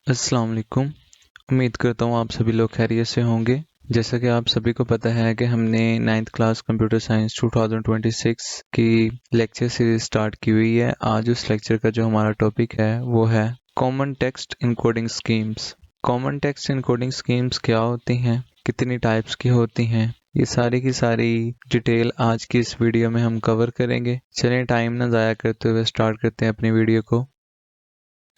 अस्सलाम वालेकुम। उम्मीद करता हूँ आप सभी लोग खैरियत से होंगे। जैसा कि आप सभी को पता है कि हमने 9th क्लास कंप्यूटर साइंस 2026 की लेक्चर सीरीज स्टार्ट की हुई है। आज उस लेक्चर का जो हमारा टॉपिक है वो है common text encoding schemes. Common text encoding schemes क्या होती हैं, कितनी टाइप्स की होती हैं, ये सारी की सारी डिटेल आज की इस वीडियो में हम कवर करेंगे। चलें टाइम ना ज़ाया करते हुए स्टार्ट करते हैं अपनी वीडियो को।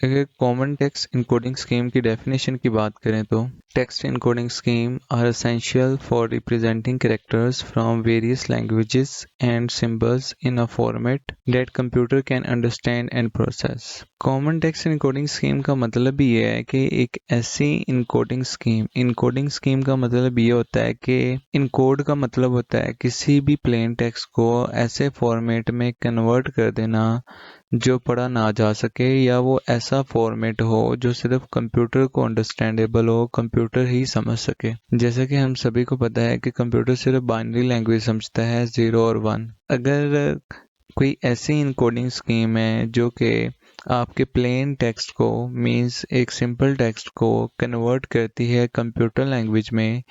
अगर कॉमन टेक्स्ट इनकोडिंग स्कीम की डेफिनेशन की बात करें तो text encoding scheme are essential for representing characters from various languages and symbols in a format that computer can understand and process. Common text encoding scheme का मतलब ये है कि एक ऐसी इनकोडिंग स्कीम का मतलब ये होता है कि इनकोड का मतलब होता है किसी भी प्लेन टेक्स्ट को ऐसे फॉर्मेट में कन्वर्ट कर देना जो पढ़ा ना जा सके, या वो ऐसा फॉर्मेट हो जो सिर्फ कंप्यूटर को अंडरस्टैंडेबल हो, कंप्यूटर ही समझ सके। जैसे कि हम सभी को पता है कि कंप्यूटर सिर्फ बाइनरी लैंग्वेज समझता है, 0 और 1। अगर कोई ऐसी इनकोडिंग स्कीम है जो कि आपके प्लेन टेक्स्ट को मींस एक सिंपल टेक्स्ट को कन्वर्ट करती है कंप्यूटर लैंग्वेज में,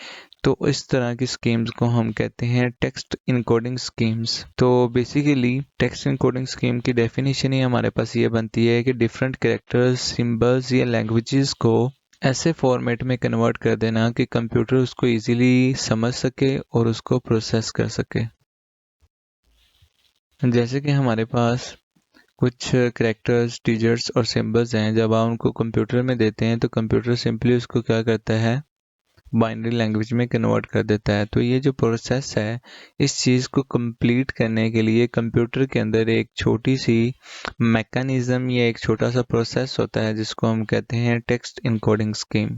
तो इस तरह की स्कीम्स को हम कहते हैं टेक्स्ट इनकोडिंग स्कीम्स। तो बेसिकली टेक्स्ट इनकोडिंग स्कीम की डेफिनेशन ही हमारे पास ये बनती है कि डिफरेंट कैरेक्टर्स, सिंबल्स या लैंग्वेजेस को ऐसे फॉर्मेट में कन्वर्ट कर देना कि कंप्यूटर उसको इजीली समझ सके और उसको प्रोसेस कर सके। जैसे कि हमारे पास कुछ कैरेक्टर्स, डिजिट्स और सिंबल्स हैं। जब आप उनको कंप्यूटर में देते हैं तो कंप्यूटर सिंपली उसको क्या करता है, बाइनरी लैंग्वेज में कन्वर्ट कर देता है। तो ये जो प्रोसेस है, इस चीज़ को कंप्लीट करने के लिए कंप्यूटर के अंदर एक छोटी सी मैकेनिज्म या एक छोटा सा प्रोसेस होता है जिसको हम कहते हैं टेक्स्ट इनकोडिंग स्कीम।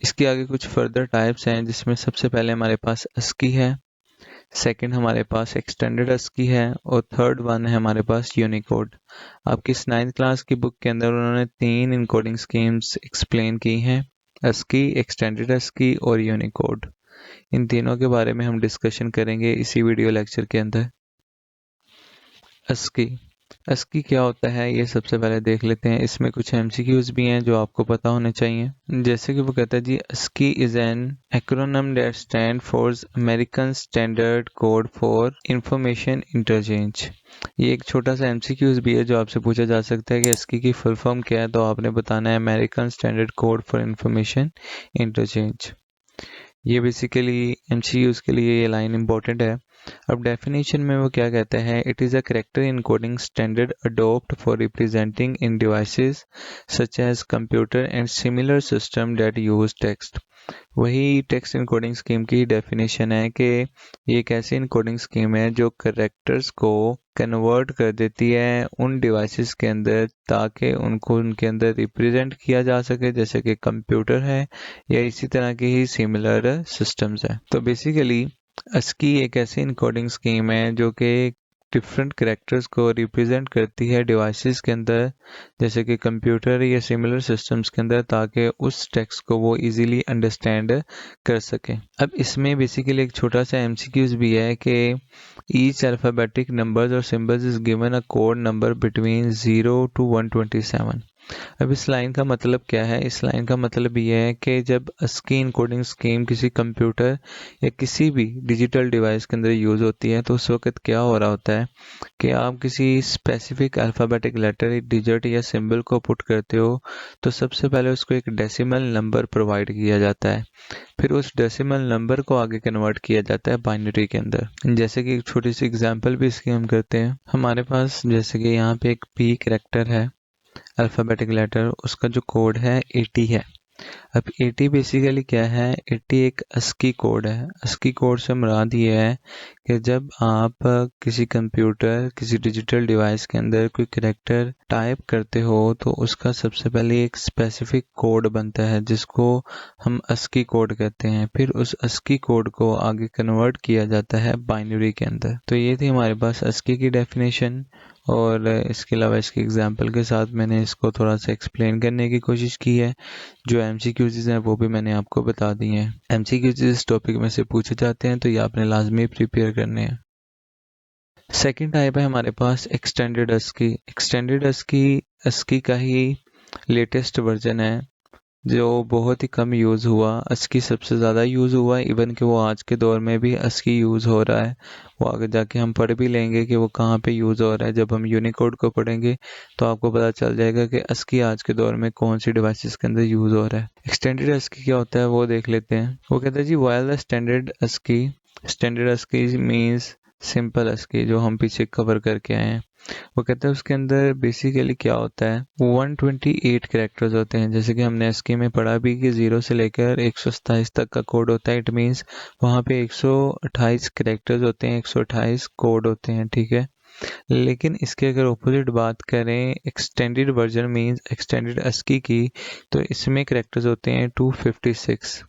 इसके आगे कुछ फर्दर टाइप्स हैं, जिसमें सबसे पहले हमारे पास ASCII है, सेकंड हमारे पास एक्सटेंडेड ASCII है, और थर्ड वन है हमारे पास यूनिकोड। आपकी इस 9th क्लास की बुक के अंदर उन्होंने 3 इनकोडिंग स्कीम्स एक्सप्लेन की हैं, ASCII, एक्सटेंडेड ASCII और यूनिकोड। इन तीनों के बारे में हम डिस्कशन करेंगे इसी वीडियो लेक्चर के अंदर। ASCII ASCII क्या होता है ये सबसे पहले देख लेते हैं। इसमें कुछ MCQs भी हैं जो आपको पता होने चाहिए। जैसे कि वो कहता है जी, ASCII is an acronym that stand for American standard code for information interchange. ये एक छोटा सा MCQs भी है जो आपसे पूछा जा सकता है कि ASCII की फुल फॉर्म क्या है, तो आपने बताना है American standard code for information interchange. ये बेसिकली MCQs के लिए ये लाइन इंपॉर्टेंट है। अब डेफिनेशन में वो क्या कहता है, it is a character encoding standard adopt for representing in devices such as computer and similar system that use text. वही टेक्स्ट इनकोडिंग स्कीम की डेफिनेशन है कि ये एक ऐसी इनकोडिंग स्कीम है जो कैरेक्टर्स को कन्वर्ट कर देती है उन डिवाइसेस के अंदर ताकि उनको उनके अंदर रिप्रेजेंट किया जा सके, जैसे कि कंप्यूटर है या इसी तरह की ही सिमिलर सिस्टम्स है। तो बेसिकली ASCII एक ऐसी इनकोडिंग स्कीम है जो कि डिफरेंट कैरेक्टर्स को रिप्रेजेंट करती है डिवाइसेस के अंदर, जैसे कि कंप्यूटर या सिमिलर सिस्टम्स के अंदर, ताकि उस टेक्स्ट को वो इजीली अंडरस्टैंड कर सके। अब इसमें बेसिकली एक छोटा सा MCQs भी है कि ईच अल्फ़ाबेटिक नंबर्स और symbols is given a code number between 0 to 127। अब इस लाइन का मतलब क्या है? इस लाइन का मतलब ये है कि जब ASCII इनकोडिंग स्कीम किसी कंप्यूटर या किसी भी डिजिटल डिवाइस के अंदर यूज़ होती है, तो उस वक्त क्या हो रहा होता है कि आप किसी स्पेसिफिक अल्फ़ाबेटिक लेटर, डिजिट या सिंबल को पुट करते हो, तो सबसे पहले उसको एक डेसिमल नंबर प्रोवाइड किया जाता है। फिर उस डेसिमल नंबर को आगे कन्वर्ट किया जाता है बाइनरी के अंदर। जैसे कि एक छोटी सी एग्जांपल भी इसकी हम करते हैं। हमारे पास जैसे कि यहाँ पे एक P कैरेक्टर है, अल्फ़ाबेटिक लेटर, उसका जो कोड है 80 है। अब 80 बेसिकली क्या है? 80 एक ASCII कोड है। ASCII कोड से मुराद ये है कि जब आप किसी कंप्यूटर, किसी डिजिटल डिवाइस के अंदर कोई कैरेक्टर टाइप करते हो, तो उसका सबसे पहले एक स्पेसिफिक कोड बनता है जिसको हम ASCII कोड कहते हैं। फिर उस ASCII कोड को आगे कन्वर्ट किया जाता है बाइनरी के अंदर। तो ये थी हमारे पास ASCII की डेफिनेशन, और इसके अलावा इसके एग्जाम्पल के साथ मैंने इसको थोड़ा सा एक्सप्लेन करने की कोशिश की है। जो MCQs हैं वो भी मैंने आपको बता दिए हैं। MCQs इस टॉपिक में से पूछे जाते हैं, तो ये आपने लाजमी प्रिपेयर करने हैं। सेकंड टाइप है हमारे पास extended ASCII। Extended ASCII ASCII का ही लेटेस्ट वर्जन है जो बहुत ही कम यूज़ हुआ। ASCII सबसे ज़्यादा यूज़ हुआ, इवन कि वो आज के दौर में भी ASCII यूज़ हो रहा है। वो आगे जाके हम पढ़ भी लेंगे कि वो कहाँ पे यूज़ हो रहा है। जब हम यूनिकोड को पढ़ेंगे तो आपको पता चल जाएगा कि ASCII आज के दौर में कौन सी डिवाइसेस के अंदर यूज़ हो रहा है। एक्सटेंडेड ASCII क्या होता है वो देख लेते हैं। वो कहता है जी while the standard ASCII means simple ASCII, जो हम पीछे कवर करके आए हैं। वो कहते हैं उसके अंदर बेसिकली क्या होता है, 128 कैरेक्टर्स होते हैं। जैसे कि हमने एस्की में पढ़ा भी कि 0 से लेकर 127 तक का कोड होता है। इट मीन्स वहाँ पे 128 कैरेक्टर्स होते हैं, 128 कोड होते हैं, ठीक है। लेकिन इसके अगर ऑपोजिट बात करें extended version means extended ASCII की, तो इसमें कैरेक्टर्स होते हैं 256।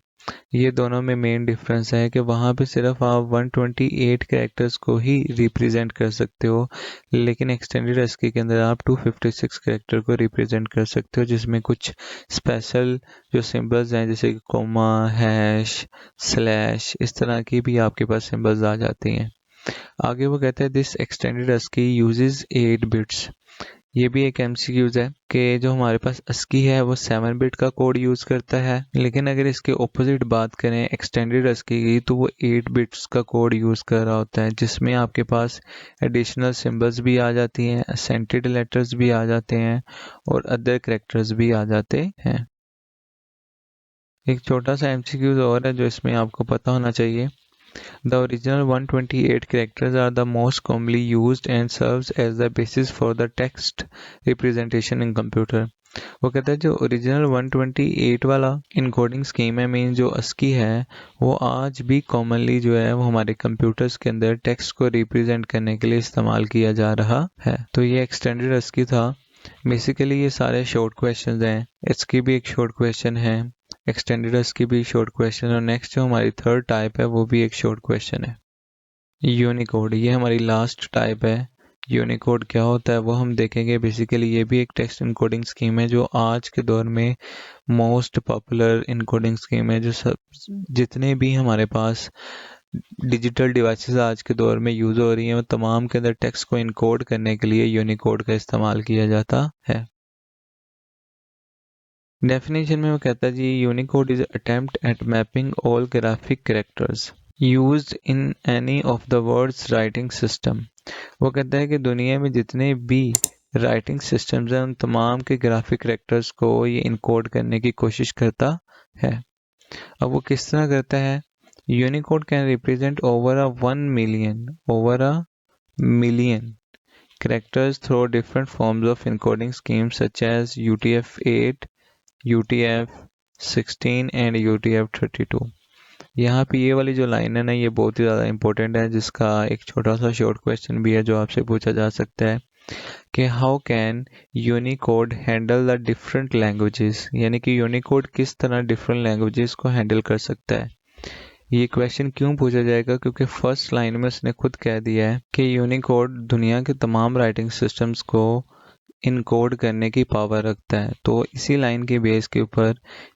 ये दोनों में मेन डिफरेंस है कि वहाँ पे सिर्फ आप 128 कैरेक्टर्स को ही रिप्रेजेंट कर सकते हो, लेकिन एक्सटेंडेड ASCII के अंदर आप 256 कैरेक्टर को रिप्रेजेंट कर सकते हो, जिसमें कुछ स्पेशल जो सिंबल्स हैं जैसे कि कोमा, हैश, स्लैश, इस तरह की भी आपके पास सिंबल्स आ जाती हैं। आगे वो कहते हैं this extended ASCII uses 8 bits. ये भी एक MCQs है कि जो हमारे पास ASCII है वो 7 बिट का कोड यूज़ करता है, लेकिन अगर इसके ऑपोजिट बात करें एक्सटेंडेड ASCII की, तो वो 8 बिट्स का कोड यूज़ कर रहा होता है, जिसमें आपके पास एडिशनल सिंबल्स भी आ जाती हैं, असेंटेड लेटर्स भी आ जाते हैं और अदर कैरेक्टर्स भी आ जाते हैं। एक छोटा सा MCQs और है जो इसमें आपको पता होना चाहिए। The original 128 characters are the most commonly used and serves as the basis for the text representation in computer. वो कहता है जो ओरिजिनल 128 वाला इनकोडिंग स्कीम है, मीन जो ASCII है, वो आज भी कॉमनली जो है वो हमारे कंप्यूटर्स के अंदर टेक्स्ट को रिप्रेजेंट करने के लिए इस्तेमाल किया जा रहा है। तो ये एक्सटेंडेड ASCII था। बेसिकली ये सारे शॉर्ट क्वेश्चंस हैं। इसकी भी एक शॉर्ट क्वेश्चन है, एक्सटेंडेड ASCII भी शॉर्ट क्वेश्चन, और नेक्स्ट जो हमारी थर्ड टाइप है वो भी एक शॉर्ट क्वेश्चन है। यूनिकोड, ये हमारी लास्ट टाइप है। यूनिकोड क्या होता है वो हम देखेंगे। बेसिकली ये भी एक टेक्स्ट इनकोडिंग स्कीम है जो आज के दौर में मोस्ट पॉपुलर इनकोडिंग स्कीम है, जो सब जितने भी हमारे पास डिजिटल डिवाइसेस आज के दौर में यूज़ हो रही हैं वो तमाम के अंदर टेक्स्ट को इनकोड करने के लिए यूनिकोड का इस्तेमाल किया जाता है। डेफिनेशन में वो कहता है जी Unicode is attempt at mapping all graphic characters used in any of the words writing system. वो कहता है कि दुनिया में जितने भी राइटिंग सिस्टम्स हैं उन तमाम के ग्राफिक कैरेक्टर्स को ये इनकोड करने की कोशिश करता है। अब वो किस तरह करता है? Unicode can represent over a million characters through different forms of encoding schemes such as UTF-8, UTF-16 and UTF-32। यहाँ पे ये वाली जो लाइन है ना, ये बहुत ही ज़्यादा इंपॉर्टेंट है, जिसका एक छोटा सा शॉर्ट क्वेश्चन भी है जो आपसे पूछा जा सकता है कि how can Unicode handle the different languages, यानी कि यूनिकोड किस तरह डिफरेंट लैंग्वेजेस को हैंडल कर सकता है। ये क्वेश्चन क्यों पूछा जाएगा? क्योंकि फर्स्ट लाइन में उसने खुद कह दिया है कि यूनिकोड दुनिया के तमाम राइटिंग सिस्टम्स को इनकोड करने की पावर रखता है। तो इसी लाइन के बेस के ऊपर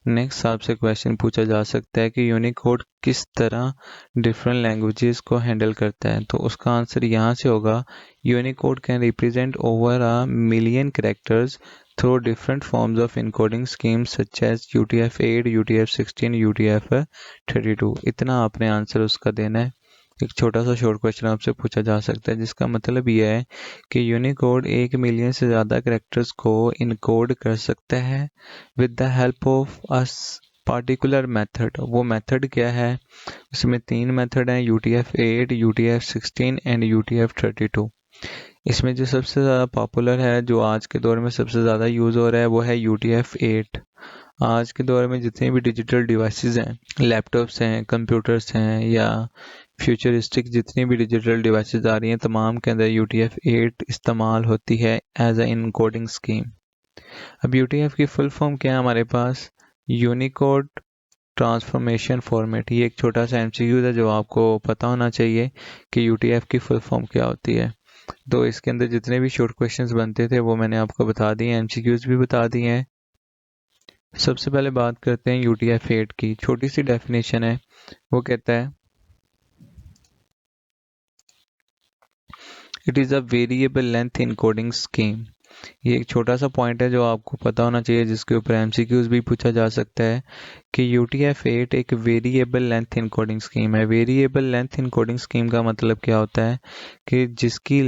नेक्स्ट आपसे क्वेश्चन पूछा जा सकता है कि यूनिकोड किस तरह डिफरेंट लैंग्वेजेस को हैंडल करता है। तो उसका आंसर यहाँ से होगा Unicode can represent over a million characters through different forms of encoding schemes such as UTF-8, UTF-16, UTF-32। इतना आपने आंसर उसका देना है। एक छोटा सा शॉर्ट क्वेश्चन आपसे पूछा जा सकता है जिसका मतलब यह है कि यूनिकोड 1 मिलियन से ज़्यादा कैरेक्टर्स को इनकोड कर सकता है with the help of us particular method. वो मेथड क्या है? उसमें 3 मेथड हैं, UTF-8, UTF-16 एंड UTF-32। इसमें जो सबसे ज़्यादा पॉपुलर है, जो आज के दौर में सबसे ज़्यादा यूज़ हो रहा है, वो है UTF-8। आज के दौर में जितने भी डिजिटल डिवाइसेस हैं, लैपटॉप्स हैं, कंप्यूटर्स हैं, या फ्यूचरिस्टिक जितनी भी डिजिटल डिवाइसेस आ रही हैं, तमाम के अंदर UTF-8 इस्तेमाल होती है एज ए इनकोडिंग स्कीम। अब UTF की फुल फॉर्म क्या है हमारे पास? Unicode transformation format. ये एक छोटा सा MCQ है जो आपको पता होना चाहिए कि UTF की फुल फॉर्म क्या होती है। तो इसके अंदर जितने भी शॉर्ट क्वेश्चंस बनते थे वो मैंने आपको बता दिए, MCQs भी बता दिए हैं। सबसे पहले बात करते हैं UTF-8 की। छोटी सी डेफिनेशन है, वो कहता है it is a variable length encoding scheme. ये एक छोटा सा पॉइंट है जो आपको पता होना चाहिए, जिसके ऊपर एमसीक्यूज भी पूछा जा सकता है कि UTF-8 एक वेरिएबल लेंथ इनकोडिंग स्कीम है। वेरिएबल लेंथ इनकोडिंग स्कीम का मतलब क्या होता है कि जिसकी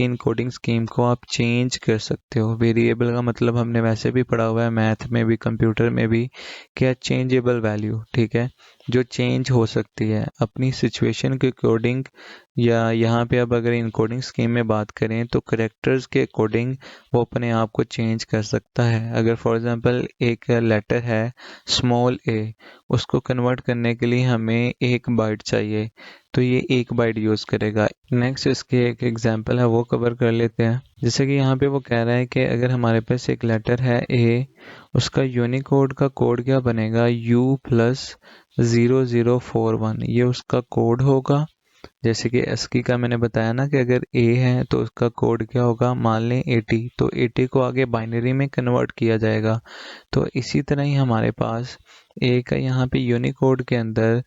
इनकोडिंग स्कीम को आप चेंज कर सकते हो। वेरिएबल का मतलब हमने वैसे भी पढ़ा हुआ है मैथ में भी, कंप्यूटर में भी, क्या चेंजेबल वैल्यू, ठीक है, जो चेंज हो सकती है अपनी सिचुएशन के अकॉर्डिंग। या यहाँ पे अब अगर इनकोडिंग स्कीम में बात करें तो करेक्टर्स के अकॉर्डिंग वो अपने आप को चेंज कर सकता है। अगर फॉर एग्जांपल एक लेटर है स्मॉल ए, उसको कन्वर्ट करने के लिए हमें 1 बाइट चाहिए, तो ये 1 बाइट यूज़ करेगा। नेक्स्ट इसके एक एग्जांपल है वो कवर कर लेते हैं। जैसे कि यहाँ पे वो कह रहा है कि अगर हमारे पास एक लेटर है ए, उसका यूनिकोड का कोड क्या बनेगा, U+0041, ये उसका कोड होगा। जैसे कि ASCII का मैंने बताया ना कि अगर A है तो उसका कोड क्या होगा, मान लें 80, तो 80 को आगे बाइनरी में कन्वर्ट किया जाएगा। तो इसी तरह ही हमारे पास A का यहाँ पे यूनिकोड के अंदर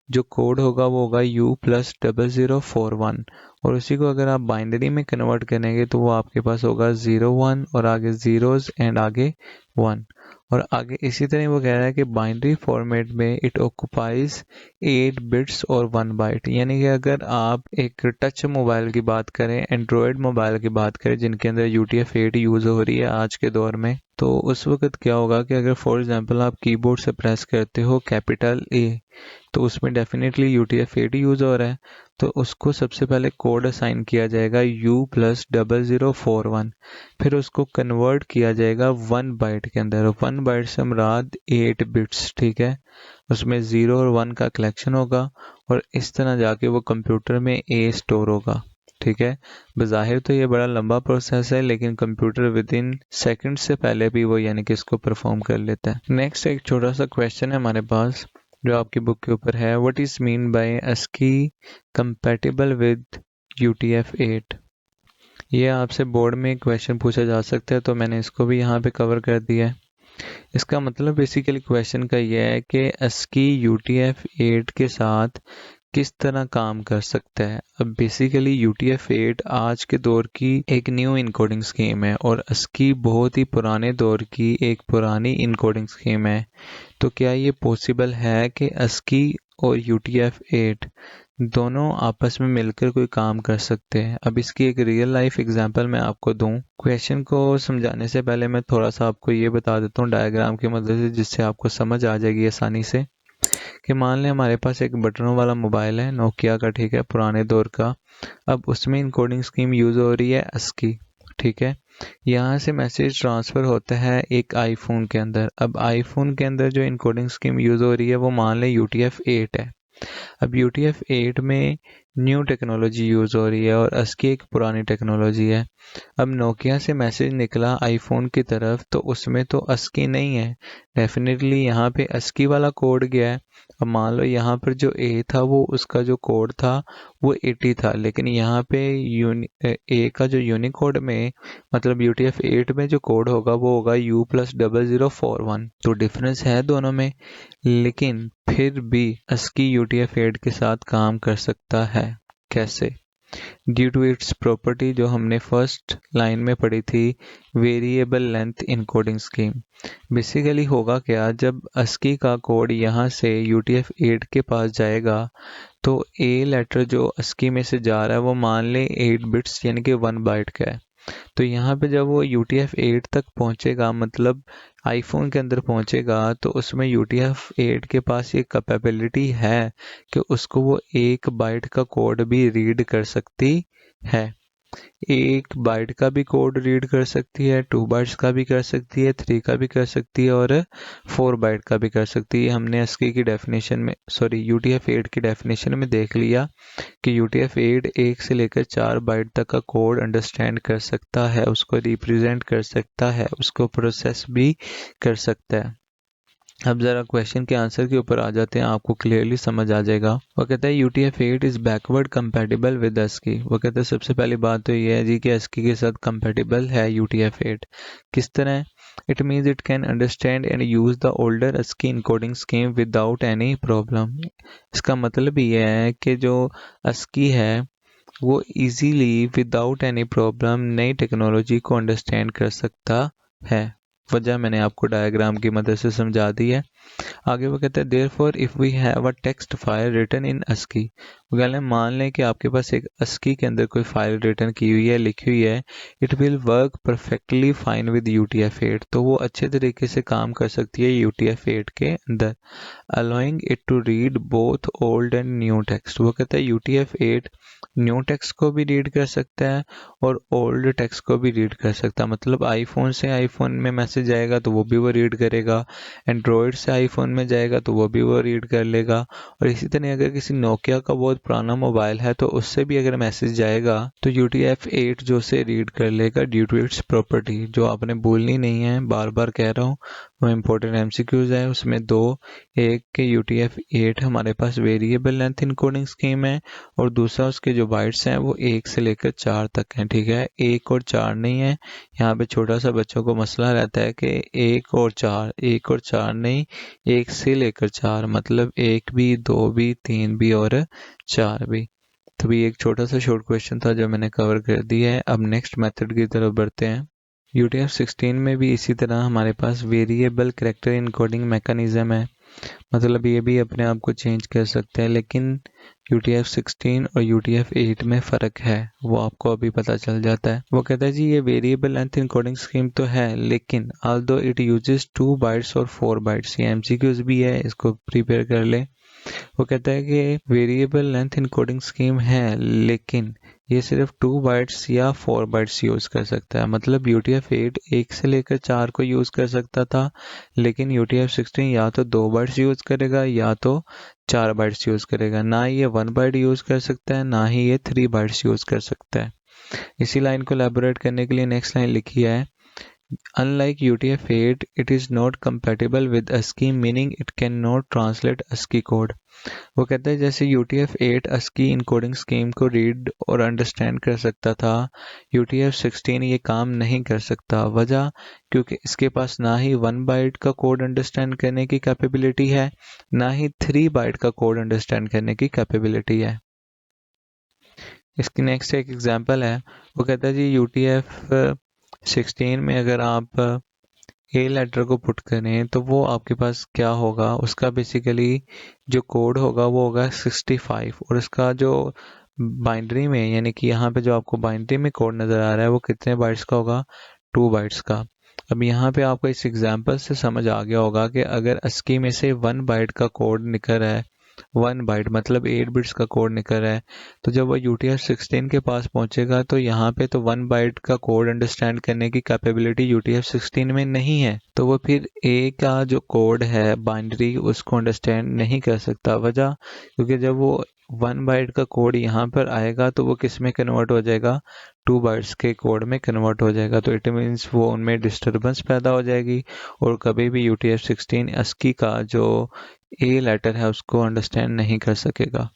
जो कोड होगा वो होगा U+0041, और उसी को अगर आप बाइनरी में कन्वर्ट करेंगे तो वो आपके पास होगा 01 और आगे जीरोस एंड आगे 1। और आगे इसी तरह वो कह रहा है कि बाइनरी फॉर्मेट में इट ऑक्युपाइज 8 बिट्स और 1 बाइट। यानी कि अगर आप एक टच मोबाइल की बात करें, एंड्रॉयड मोबाइल की बात करें जिनके अंदर UTF-8 यूज़ हो रही है आज के दौर में, तो उस वक्त क्या होगा कि अगर फॉर एग्जांपल आप कीबोर्ड से प्रेस करते हो कैपिटल A, तो उसमें डेफिनेटली UTF-8 यूज़ हो रहा है, तो उसको सबसे पहले कोड असाइन किया जाएगा U+0041, फिर उसको कन्वर्ट किया जाएगा 1 बाइट के अंदर। 1 बाइट से मुराद 8 बिट्स, ठीक है, उसमें 0 और 1 का कलेक्शन होगा, और इस तरह जाके वो कंप्यूटर में A स्टोर होगा, ठीक है। बज़ाहिर तो ये बड़ा लंबा प्रोसेस है, लेकिन कंप्यूटर विद इन सेकेंड से पहले भी वो यानी कि इसको परफॉर्म कर लेता है। नेक्स्ट एक छोटा सा क्वेश्चन है हमारे पास जो आपकी बुक के ऊपर है, what is mean by ASCII compatible with UTF-8। ये आपसे बोर्ड में क्वेश्चन पूछा जा सकता है, तो मैंने इसको भी यहाँ पे कवर कर दिया है। इसका मतलब बेसिकली क्वेश्चन का ये है कि ASCII UTF-8 के साथ किस तरह काम कर सकता है। अब बेसिकली UTF-8 आज के दौर की एक न्यू इनकोडिंग स्कीम है और ASCII बहुत ही पुराने दौर की एक पुरानी इनकोडिंग स्कीम है। तो क्या ये पॉसिबल है कि ASCII और UTF-8 दोनों आपस में मिलकर कोई काम कर सकते हैं। अब इसकी एक रियल लाइफ एग्जांपल मैं आपको दूं। क्वेश्चन को समझाने से पहले मैं थोड़ा सा आपको ये बता देता हूँ डायग्राम की मदद से, जिससे आपको समझ आ जाएगी आसानी से। कि मान लें हमारे पास एक बटनों वाला मोबाइल है नोकिया का, ठीक है, पुराने दौर का। अब उसमें इनकोडिंग स्कीम यूज़ हो रही है ASCII, ठीक है। यहाँ से मैसेज ट्रांसफ़र होता है एक आईफोन के अंदर। अब आईफोन के अंदर जो इनकोडिंग स्कीम यूज़ हो रही है वो मान लें UTF-8 है। अब UTF-8 में न्यू टेक्नोलॉजी यूज़ हो रही है और ASCII एक पुरानी टेक्नोलॉजी है। अब नोकिया से मैसेज निकला आईफोन की तरफ, तो उसमें तो ASCII नहीं है, डेफिनेटली यहाँ पे ASCII वाला कोड गया है। अब मान लो यहाँ पर जो A था वो उसका जो कोड था वो 80 था, लेकिन यहाँ पे A का जो यूनिकोड में मतलब UTF-8 में जो कोड होगा वो होगा U+0041। तो डिफरेंस है दोनों में, लेकिन फिर भी ASCII UTF-8 के साथ काम कर सकता है। कैसे? ड्यू टू इट्स प्रॉपर्टी जो हमने फर्स्ट लाइन में पढ़ी थी, variable length encoding scheme. Basically होगा क्या, जब ASCII का कोड यहाँ से UTF-8 के पास जाएगा तो A लेटर जो ASCII में से जा रहा है वो मान ले 8 बिट्स यानी कि 1 बाइट का है। तो यहाँ पे जब वो UTF-8 तक पहुँचेगा, मतलब आईफोन के अंदर पहुँचेगा, तो उसमें UTF-8 के पास ये कैपेबिलिटी है कि उसको वो 1 बाइट का कोड भी रीड कर सकती है। 1 बाइट का भी कोड रीड कर सकती है, 2 बाइट्स का भी कर सकती है, 3 का भी कर सकती है और 4 बाइट का भी कर सकती है। हमने ASCII की डेफिनेशन में UTF-8 की डेफिनेशन में देख लिया कि UTF-8 1 से लेकर 4 बाइट तक का कोड अंडरस्टैंड कर सकता है, उसको रिप्रेजेंट कर सकता है, उसको प्रोसेस भी कर सकता है। अब ज़रा क्वेश्चन के आंसर के ऊपर आ जाते हैं, आपको क्लियरली समझ आ जाएगा। वो कहता है UTF-8 is backward compatible with ASCII। वो कहता है सबसे पहली बात तो ये है जी कि ASCII के साथ कंपैटिबल है UTF-8। किस तरह? It means it can understand and use the older ASCII encoding scheme without any problem. इसका मतलब ये है कि जो ASCII है वो इजीली विदाउट एनी प्रॉब्लम नई टेक्नोलॉजी को अंडरस्टैंड कर सकता है। वजह मैंने आपको डायग्राम की मदद से समझा दी है। आगे वो कहते हैं therefore if we have a text file written in ASCII, वो कहते हैं मान लें कि आपके पास एक ASCII के अंदर कोई फाइल रिटन की हुई है, लिखी हुई है, it will work perfectly fine with UTF-8, तो वो अच्छे तरीके से काम कर सकती है UTF-8 के अंदर, allowing it to read both old and new text। वो कहता है UTF-8 न्यू टेक्स्ट को भी रीड कर सकता है और ओल्ड टेक्स्ट को भी रीड कर सकता है। मतलब आईफोन से आईफोन में मैसेज आएगा तो वो भी वो रीड करेगा, एंड्रॉयड से आईफोन में जाएगा तो वो भी वो रीड कर लेगा, और इसी तरह अगर किसी नोकिया का बहुत पुराना मोबाइल है तो उससे भी अगर मैसेज जाएगा तो UTF-8 जो से रीड कर लेगा ड्यू टू इट्स प्रॉपर्टी। जो आपने भूलनी नहीं है, बार बार कह रहा हूँ, वो इम्पोर्टेंट MCQs है, उसमें दो, एक के UTF-8 हमारे पास वेरिएबल लेंथ इनकोडिंग स्कीम है और दूसरा उसके जो बाइट्स हैं वो 1 से लेकर 4 तक हैं। ठीक है, 1 और 4 नहीं है। यहाँ पे छोटा सा बच्चों को मसला रहता है कि 1 और 4 नहीं, 1 से लेकर 4, मतलब 1 भी, 2 भी, 3 भी और 4 भी। तो भी एक छोटा सा शॉर्ट क्वेश्चन था जो मैंने कवर कर दिया है। अब नेक्स्ट मेथड की तरफ बढ़ते हैं। UTF-16 में भी इसी तरह हमारे पास वेरिएबल कैरेक्टर इनकोडिंग मैकेनिज्म है, मतलब ये भी अपने आप को चेंज कर सकते हैं, लेकिन UTF-16 और UTF-8 में फ़र्क है, वो आपको अभी पता चल जाता है। वो कहता है जी ये वेरिएबल लेंथ इनकोडिंग स्कीम तो है, लेकिन ऑल्दो इट यूजेस 2 बाइट्स और 4 बाइट्स, ये MCQs भी है, इसको प्रिपेयर कर ले। वो कहता है कि वेरिएबल लेंथ इनकोडिंग स्कीम है, लेकिन ये सिर्फ 2 बाइट्स या 4 बाइट्स यूज़ कर सकता है। मतलब UTF-8 1 से लेकर 4 को यूज़ कर सकता था, लेकिन UTF-16 या तो 2 बाइट्स यूज़ करेगा या तो 4 बाइट्स यूज़ करेगा। ना ये 1 बाइट यूज़ कर सकता है, ना ही ये 3 बाइट्स यूज़ कर सकता है। इसी लाइन को एलैबोरेट करने के लिए नेक्स्ट लाइन लिखी है, Unlike UTF-8, it is not compatible with ASCII, meaning it cannot translate ASCII code। वो कहता है जैसे UTF-8 ASCII इनकोडिंग स्कीम को रीड और अंडरस्टैंड कर सकता था, UTF-16 ये काम नहीं कर सकता। वजह, क्योंकि इसके पास ना ही 1 बाइट का कोड अंडरस्टैंड करने की कैपेबिलिटी है, ना ही 3 बाइट का कोड अंडरस्टैंड करने की कैपेबिलिटी है। इसकी नेक्स्ट एक एग्जांपल है। वो कहता है जी UTF-16 में अगर आप ए लेटर को पुट करें तो वो आपके पास क्या होगा, उसका बेसिकली जो कोड होगा वो होगा 65, और इसका जो बाइनरी में, यानी कि यहाँ पे जो आपको बाइनरी में कोड नज़र आ रहा है वो कितने बाइट्स का होगा, 2 बाइट्स का। अब यहाँ पे आपको इस एग्जांपल से समझ आ गया होगा कि अगर ASCII में से 1 बाइट का कोड निकल रहा है, 1 बाइट मतलब 8 बिट्स का कोड निकल रहा है, तो जब वो UTF-16 के पास पहुंचेगा तो यहाँ पे तो 1 बाइट का कोड अंडरस्टैंड करने की कैपेबिलिटी UTF-16 में नहीं है, तो वो फिर A का जो कोड है बाइनरी उसको अंडरस्टैंड नहीं कर सकता। वजह, क्योंकि जब वो 1 बाइट का कोड यहाँ पर आएगा तो वो किस में कन्वर्ट हो जाएगा, 2 बाइट्स के कोड में कन्वर्ट हो जाएगा। तो इट मीन्स वो उनमें डिस्टर्बेंस पैदा हो जाएगी और कभी भी UTF-16 ASCII का जो ए लेटर है उसको अंडरस्टैंड नहीं कर सकेगा।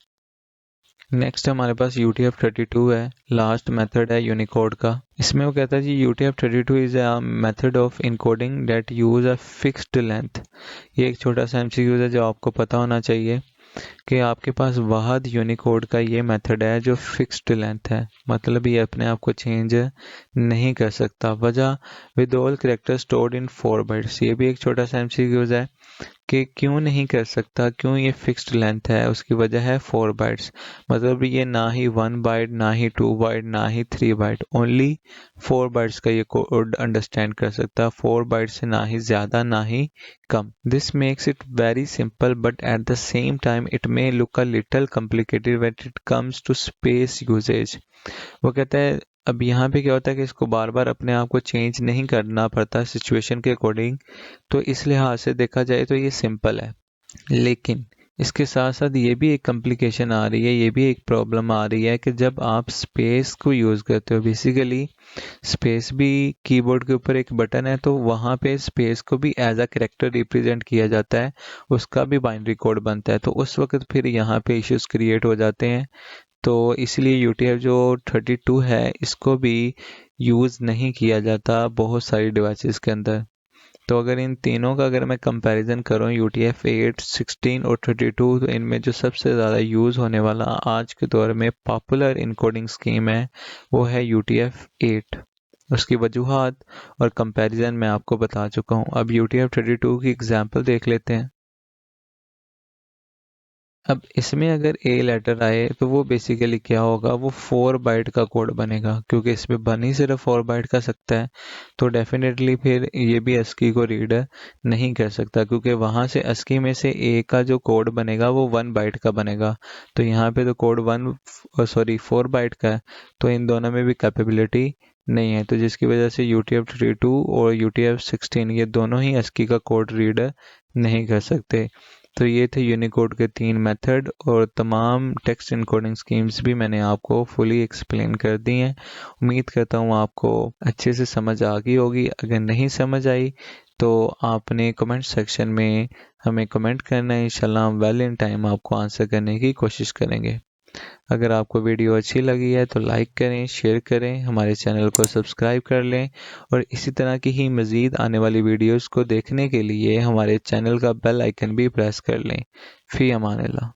नेक्स्ट हमारे पास UTF-32 है, लास्ट मेथड है यूनिकोड का। इसमें वो कहता है जी UTF-32 is a method of encoding that use a fixed length. ये एक छोटा सा MCQ है जो आपको पता होना चाहिए कि आपके पास वाहद यूनिकोड का ये मेथड है जो फिक्स्ड लेंथ है, मतलब ये अपने आप को चेंज नहीं कर सकता। वजह, with all character stored in 4 bytes. ये भी एक छोटा सा MCQ है कि क्यों नहीं कर सकता, क्यों ये फिक्स्ड लेंथ है, उसकी वजह है 4 बाइट्स। मतलब ये ना ही 1 बाइट, ना ही 2 बाइट, ना ही 3 बाइट, ओनली 4 बाइट्स का ये कोड अंडरस्टैंड कर सकता है, 4 बाइट से ना ही ज़्यादा ना ही कम। This makes it very simple but at the same time it may look a little complicated when it comes to space usages. वो कहता है अब यहाँ पे क्या होता है कि इसको बार बार अपने आप को चेंज नहीं करना पड़ता सिचुएशन के अकॉर्डिंग, तो इस लिहाज से देखा जाए तो ये सिंपल है। लेकिन इसके साथ साथ ये भी एक कॉम्प्लिकेशन आ रही है, ये भी एक प्रॉब्लम आ रही है कि जब आप स्पेस को यूज़ करते हो, बेसिकली स्पेस भी कीबोर्ड के ऊपर एक बटन है, तो वहाँ पे स्पेस को भी एज अ कैरेक्टर रिप्रेजेंट किया जाता है, उसका भी बाइनरी कोड बनता है, तो उस वक्त फिर यहाँ पे इश्यूज क्रिएट हो जाते हैं। तो इसलिए UTF जो 32 है इसको भी यूज़ नहीं किया जाता बहुत सारी डिवाइसेस के अंदर। तो अगर इन तीनों का अगर मैं कंपैरिजन करूं UTF-8, 16 और 32, तो इनमें जो सबसे ज़्यादा यूज़ होने वाला आज के दौर में पॉपुलर इनकोडिंग स्कीम है वो है UTF-8। उसकी वजूहात और कंपैरिजन मैं आपको बता चुका हूं। अब UTF-32 की एग्जांपल देख लेते हैं। अब इसमें अगर ए लेटर आए तो वो बेसिकली क्या होगा, वो 4 बाइट का कोड बनेगा, क्योंकि इसमें बन ही सिर्फ 4 बाइट का सकता है। तो डेफिनेटली फिर ये भी ASCII को रीड नहीं कर सकता, क्योंकि वहाँ से ASCII में से ए का जो कोड बनेगा वो 1 बाइट का बनेगा। तो यहाँ पे तो कोड 4 बाइट का है, तो इन दोनों में भी कैपेबिलिटी नहीं है। तो जिसकी वजह से UTF-32 और UTF-16 ये दोनों ही ASCII का कोड रीड नहीं कर सकते। तो ये थे यूनिकोड के 3 मेथड, और तमाम टेक्स्ट इनकोडिंग स्कीम्स भी मैंने आपको फुली एक्सप्लेन कर दी हैं। उम्मीद करता हूँ आपको अच्छे से समझ आ गई होगी। अगर नहीं समझ आई तो आपने कमेंट सेक्शन में हमें कमेंट करना है, इंशाल्लाह हम वेल इन टाइम आपको आंसर करने की कोशिश करेंगे। अगर आपको वीडियो अच्छी लगी है तो लाइक करें, शेयर करें, हमारे चैनल को सब्सक्राइब कर लें, और इसी तरह की ही मज़ीद आने वाली वीडियोस को देखने के लिए हमारे चैनल का बेल आइकन भी प्रेस कर लें। फ़ी अमान अल्लाह।